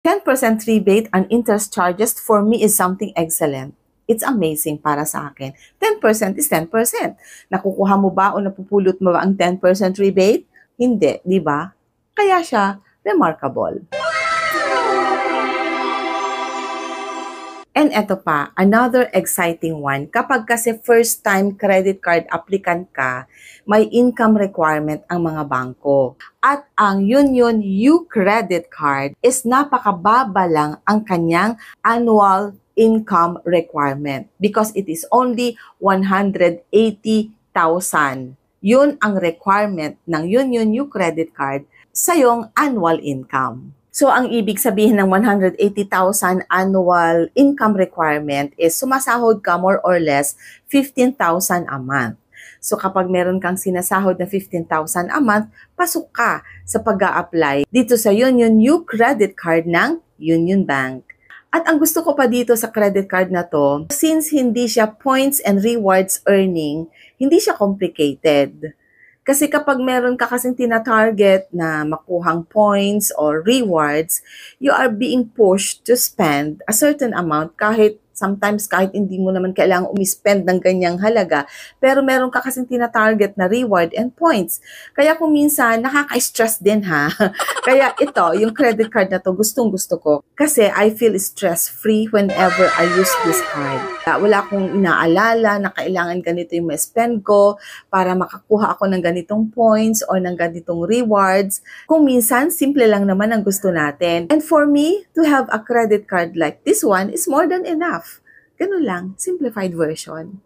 10% rebate on interest charges for me is something excellent. It's amazing para sa akin. 10% is 10%. Nakukuha mo ba o napupulot mo ba ang 10% rebate? Hindi, di ba? Kaya siya remarkable. And eto pa, another exciting one. Kapag kasi first-time credit card applicant ka, may income requirement ang mga bangko. At ang Union U Credit Card is napakababa lang ang kanyang annual income requirement because it is only 180,000. Yun ang requirement ng Union U Credit Card sa iyong annual income. So, ang ibig sabihin ng 180,000 annual income requirement is sumasahod ka more or less 15,000 a month. So, kapag meron kang sinasahod na 15,000 a month, pasok ka sa pag-a-apply dito sa Union U Credit Card ng Union Bank. At ang gusto ko pa dito sa credit card na to, since hindi siya points and rewards earning, hindi siya complicated. Kasi kapag meron ka kasing tina-target na makuhang points or rewards, you are being pushed to spend a certain amount sometimes kahit hindi mo naman kailangang umispend ng ganyang halaga, pero meron ka kasing tina-target na reward and points. Kaya kung minsan, nakaka-stress din ha. Kaya ito, yung credit card na to, gustong-gusto ko. Kasi I feel stress-free whenever I use this card. Wala akong inaalala na kailangan ganito yung ma-spend ko para makakuha ako ng ganitong points or ng ganitong rewards. Kung minsan, simple lang naman ang gusto natin. And for me, to have a credit card like this one is more than enough. Ganun lang, simplified version.